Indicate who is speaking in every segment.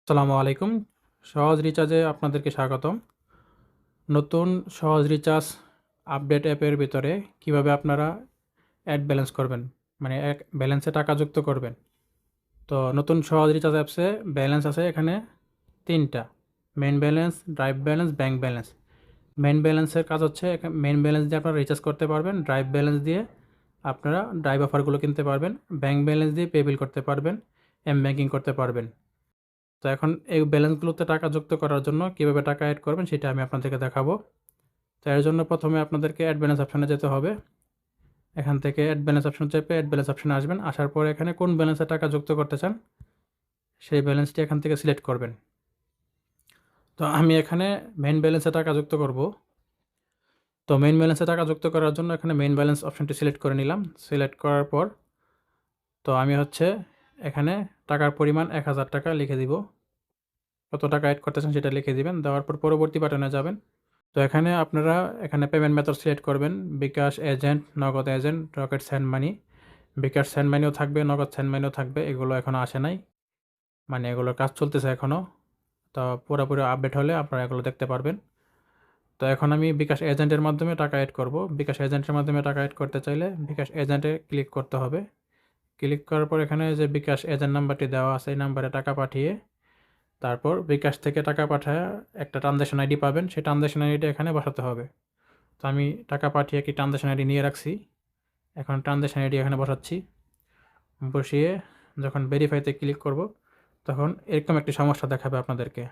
Speaker 1: আসসালামু আলাইকুম। সহজ রিচার্জে আপনাদেরকে স্বাগতম। নতুন সহজ রিচার্জ আপডেট অ্যাপের ভিতরে কিভাবে আপনারা অ্যাড ব্যালেন্স করবেন, মানে এক ব্যালেন্সে টাকা যুক্ত করবেন। তো নতুন সহজ রিচার্জ অ্যাপসে ব্যালেন্স আছে এখানে ৩টা: main balance, drive balance, bank balance. Main ব্যালেন্সের কাজ হচ্ছে মেইন ব্যালেন্স দিয়ে আপনারা রিচার্জ করতে পারবেন, ড্রাইভ ব্যালেন্স দিয়ে আপনারা ড্রাইভ অফারগুলো কিনতে পারবেন, ব্যাংক ব্যালেন্স দিয়ে পে বিল করতে পারবেন, ব্যাংকিং করতে পারবেন। তো এখন এই ব্যালেন্সগুলোতে টাকা যুক্ত করার জন্য কীভাবে টাকা অ্যাড করবেন সেটা আমি আপনাদেরকে দেখাবো। তো এর জন্য প্রথমে আপনাদেরকে অ্যাড ব্যালেন্স অপশানে যেতে হবে। এখান থেকে অ্যাড ব্যালেন্স অপশন চেপে অ্যাড ব্যালেন্স অপশানে আসবেন। আসার পরে এখানে কোন ব্যালেন্সে টাকা যুক্ত করতে চান সেই ব্যালেন্সটি এখান থেকে সিলেক্ট করবেন। তো আমি এখানে মেইন ব্যালেন্সে টাকা যুক্ত করব। তো মেইন ব্যালেন্সে টাকা যুক্ত করার জন্য এখানে মেইন ব্যালেন্স অপশানটি সিলেক্ট করে নিলাম। সিলেক্ট করার পর তো আমি এখানে টাকার পরিমাণ ১,০০০ টাকা লিখে দিব। কত টাকা অ্যাড করতে চান সেটা লিখে দিবেন। দেওয়ার পর পরবর্তী বাটনে যাবেন। তো এখানে পেমেন্ট মেথড সিলেক্ট করবেন: বিকাশ এজেন্ট, নগদ এজেন্ট, রকেট সেন্ড মানি। বিকাশ সেন্ড মানিও থাকবে, নগদ সেন্ড মানিও থাকবে। এগুলো এখনও আসে নাই, মানে এগুলোর কাজ চলতেছে এখনও। তো পুরোপুরি আপডেট হলে আপনারা এগুলো দেখতে পারবেন। তো এখন আমি বিকাশ এজেন্টের মাধ্যমে টাকা অ্যাড করব। বিকাশ এজেন্টের মাধ্যমে টাকা অ্যাড করতে চাইলে বিকাশ এজেন্টে ক্লিক করতে হবে। ক্লিক করার পর এখানে যে বিকাশ এজেন্ট নাম্বারটি দেওয়া আছে এই নাম্বারে টাকা পাঠিয়ে তারপর বিকাশ থেকে টাকা পাঠায় একটা ট্রানজ্যাকশন আইডি পাবেন, সেই ট্রানজ্যাকশন আইডিটা এখানে বসাতে হবে। তো আমি টাকা পাঠিয়ে একটি ট্রানজ্যাকশন আইডি নিয়ে রাখছি। এখন ট্রানজ্যাকশন আইডি এখানে বসাচ্ছি। বসিয়ে যখন ভেরিফাইতে ক্লিক করব তখন এরকম একটি সমস্যা দেখাবে আপনাদেরকে।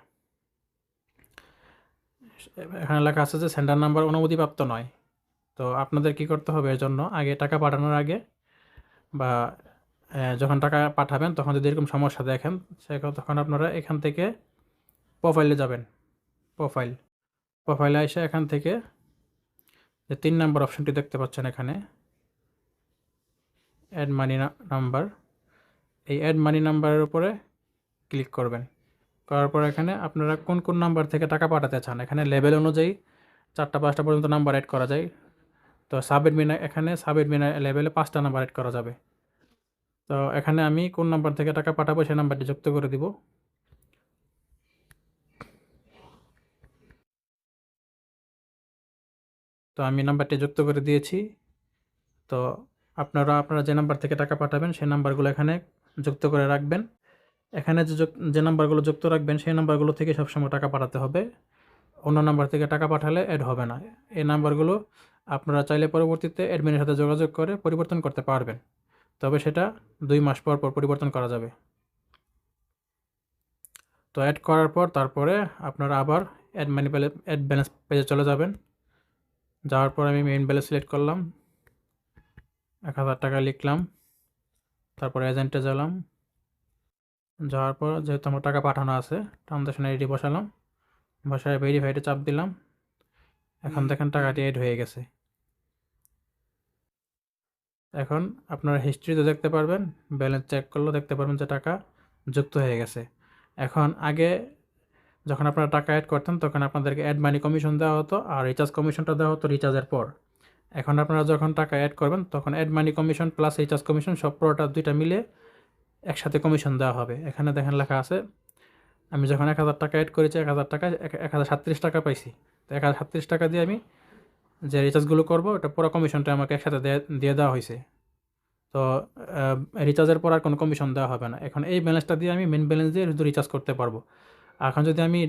Speaker 1: এখানে লেখা আছে যে সেন্ডার নাম্বার অনুমতিপ্রাপ্ত নয়। তো আপনাদের কি করতে হবে, এর জন্য আগে টাকা পাঠানোর আগে বা যখন টাকা পাঠাবেন তখন যদি এরকম সমস্যা দেখেন তখন আপনারা এখান থেকে প্রোফাইলে যাবেন। প্রোফাইলে এসে এখান থেকে যে ৩ নম্বর অপশনটি দেখতে পাচ্ছেন এখানে অ্যাড মানি নাম্বার, এই অ্যাড মানি নাম্বারের উপরে ক্লিক করবেন। করার পর এখানে আপনারা কোন কোন নাম্বার থেকে টাকা পাঠাতে চান এখানে লেভেল অনুযায়ী ৪টা ৫টা পর্যন্ত নাম্বার অ্যাড করা যায়। তো সাব অ্যাডমিন লেভেলে ৫টা নাম্বার অ্যাড করা যাবে। তো এখানে আমি কোন নাম্বার থেকে টাকা পাঠাবো সেই নাম্বারটি যুক্ত করে দিব। তো আমি নাম্বারটি যুক্ত করে দিয়েছি। তো আপনারা যে নাম্বার থেকে টাকা পাঠাবেন সেই নাম্বারগুলো এখানে যুক্ত করে রাখবেন। এখানে যে নাম্বারগুলো যুক্ত রাখবেন সেই নাম্বারগুলো থেকে সবসময় টাকা পাঠাতে হবে। অন্য নাম্বার থেকে টাকা পাঠালে অ্যাড হবে না। এই নাম্বারগুলো আপনারা চাইলে পরবর্তীতে অ্যাডমিনের সাথে যোগাযোগ করে পরিবর্তন করতে পারবেন, তবে সেটা ২ মাস পর পরিবর্তন করা যাবে। তো অ্যাড করার পর তারপরে আপনারা আবার অ্যাড ব্যালেন্স পেজে চলে যাবেন। যাওয়ার পর আমি মেইন ব্যালেন্স সিলেক্ট করলাম, ১,০০০ টাকা লিখলাম, তারপর এজেন্টে যাওয়ার পর যেহেতু আমার টাকা পাঠানো আছে ট্রানজ্যাকশন আইডি বসালাম, বসায় ভেরিফাইডে চাপ দিলাম। এখন দেখেন টাকাটি অ্যাড হয়ে গেছে। এখন আপনারা হিস্ট্রিতে দেখতে পারবেন, ব্যালেন্স চেক করলেও দেখতে পারবেন যে টাকা যুক্ত হয়ে গেছে। এখন আগে যখন আপনারা টাকা অ্যাড করতেন তখন আপনাদেরকে অ্যাড মানি কমিশন দেওয়া হতো আর রিচার্জ কমিশনটা দেওয়া হতো রিচার্জের পর। এখন আপনারা যখন টাকা অ্যাড করবেন তখন add money commission plus recharge commission সব পুরোটা ২টা মিলে একসাথে কমিশন দেওয়া হবে। এখানে দেখেন লেখা আছে আমি যখন ১,০০০ টাকা অ্যাড করেছি ১,০০০ টাকায় ১,০৩৭ টাকা পাইছি। তো ১,০৩৭ টাকা দিয়ে আমি যে রিচার্জগুলো করবো ওটা পুরো কমিশনটা আমাকে একসাথে দিয়ে দেওয়া হয়েছে। তো রিচার্জের পর আর কোনো কমিশন দেওয়া হবে না। এখন এই ব্যালেন্সটা দিয়ে আমি মেইন ব্যালেন্স দিয়ে শুধু রিচার্জ করতে পারবো। এখন যদি আমি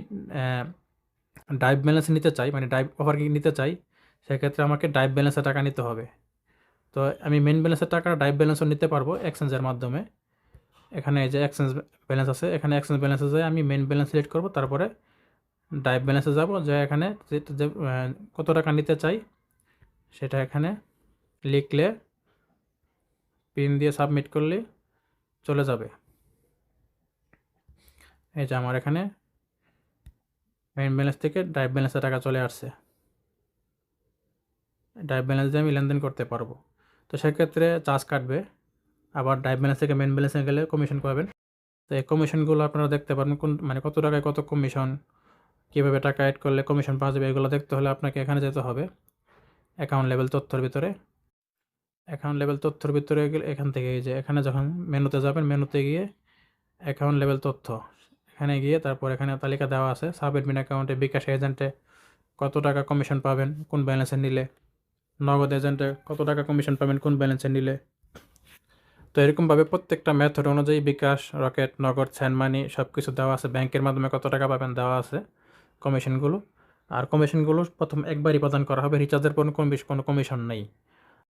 Speaker 1: ড্রাইভ ব্যালেন্স নিতে চাই, মানে ড্রাইভ অফার নিতে চাই, সেক্ষেত্রে আমাকে ড্রাইভ ব্যালেন্সের টাকা নিতে হবে। তো আমি মেইন ব্যালেন্সের টাকা ড্রাইভ ব্যালেন্সও নিতে পারবো এক্সচেঞ্জের মাধ্যমে। এখানে এই যে এক্সচেঞ্জ ব্যালেন্স আছে, এখানে এক্সচেঞ্জ ব্যালেন্সে যাই আমি মেইন ব্যালেন্স সিলেক্ট করবো, তারপরে ড্রাইভ ব্যালেন্সে যাব, যে এখানে যে কত টাকা নিতে চাই সেটা এখানে লিখলে পিন দিয়ে সাবমিট করলে চলে যাবে। এই যে আমার এখানে মেইন ব্যালেন্স থেকে ড্রাইভ ব্যালেন্সে টাকা চলে আসছে। ড্রাইভ ব্যালেন্স দিয়ে আমি লেনদেন করতে পারবো। তো সেক্ষেত্রে চার্জ কাটবে, আবার ড্রাইভ ব্যালেন্স থেকে মেইন ব্যালেন্সে গেলে কমিশন পাবেন। তো এই কমিশনগুলো আপনারা দেখতে পারবেন মানে কত টাকায় কত কমিশন, কীভাবে টাকা অ্যাড করলে কমিশন পাওয়া যাবে, এগুলো দেখতে হলে আপনাকে এখানে যেতে হবে অ্যাকাউন্ট লেভেল তথ্যের ভিতরে। অ্যাকাউন্ট লেভেল তথ্যের ভিতরে গেলে এখান থেকে এই যে এখানে যখন মেনুতে যাবেন, মেনুতে গিয়ে অ্যাকাউন্ট লেভেল তথ্য এখানে গিয়ে তারপর এখানে তালিকা দেওয়া আছে সাব অ্যাডমিন অ্যাকাউন্টে বিকাশ এজেন্টে কত টাকা কমিশন পাবেন কোন ব্যালেন্সে নিলে, নগদ এজেন্টে কত টাকা কমিশন পাবেন কোন ব্যালেন্সে নিলে। তো এরকমভাবে প্রত্যেকটা মেথড অনুযায়ী বিকাশ, রকেট, নগদ, সেন্ড মানি সব কিছু দেওয়া আছে। ব্যাংকের মাধ্যমে কত টাকা পাবেন দেওয়া আছে কমিশনগুলো। আর কমিশনগুলো প্রথম একবারই প্রদান করা হবে, রিচার্জের পর কোনো কমিশন নেই।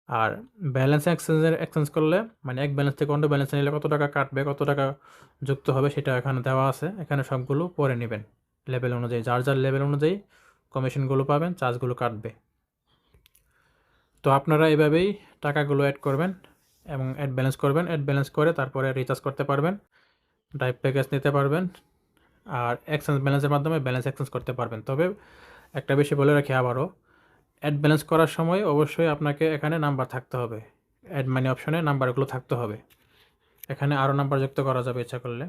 Speaker 1: আর ব্যালেন্স এক্সচেঞ্জ করলে মানে এক ব্যালেন্স থেকে অন্য ব্যালেন্সে নিলে কত টাকা কাটবে, কত টাকা যুক্ত হবে সেটা এখানে দেওয়া আছে। এখানে সবগুলো পরে নেবেন লেভেল অনুযায়ী, যার যার লেভেল অনুযায়ী কমিশনগুলো পাবেন, চার্জগুলো কাটবে। তো আপনারা এভাবেই টাকাগুলো অ্যাড করবেন এবং অ্যাড ব্যালেন্স করবেন। অ্যাড ব্যালেন্স করে তারপরে রিচার্জ করতে পারবেন, ড্রাইভ প্যাকেজ নিতে পারবেন, আর এক্সচেঞ্জ ব্যালেন্সের মাধ্যমে ব্যালেন্স এক্সচেঞ্জ করতে পারবেন। তবে একটা বেশি বলে রাখি আবারও, অ্যাড ব্যালেন্স করার সময় অবশ্যই আপনাকে এখানে নাম্বার থাকতে হবে, অ্যাড মানি অপশনে নাম্বারগুলো থাকতে হবে। এখানে আরও নাম্বার যুক্ত করা যাবে ইচ্ছা করলে,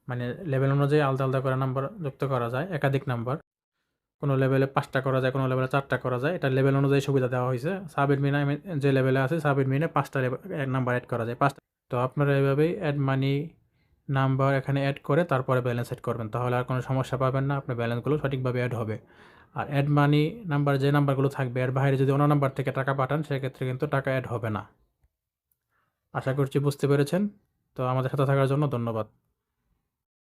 Speaker 1: মানে লেভেল অনুযায়ী আলাদা আলাদা করে নাম্বার যুক্ত করা যায়, একাধিক নাম্বার। কোনো লেভেলে 5টা করা যায়, কোনো লেভেলে 4টা করা যায়। এটা লেভেল অনুযায়ী সুবিধা দেওয়া হয়েছে। সাব অ্যাডমিনে যে লেভেলে আছে সাব অ্যাডমিনে 5টা নাম্বার অ্যাড করা যায়, 5টা। তো আপনারা এভাবেই অ্যাড মানি নাম্বার এখানে অ্যাড করে তারপরে ব্যালেন্স অ্যাড করবেন, তাহলে আর কোনো সমস্যা পাবেন না, আপনার ব্যালেন্সগুলো সঠিকভাবে অ্যাড হবে। আর অ্যাড মানি নাম্বার যে নাম্বারগুলো থাকবে এর বাইরে যদি অন্য নাম্বার থেকে টাকা পাঠান সেক্ষেত্রে কিন্তু টাকা অ্যাড হবে না। আশা করছি বুঝতে পেরেছেন। তো আমাদের সাথে থাকার জন্য ধন্যবাদ।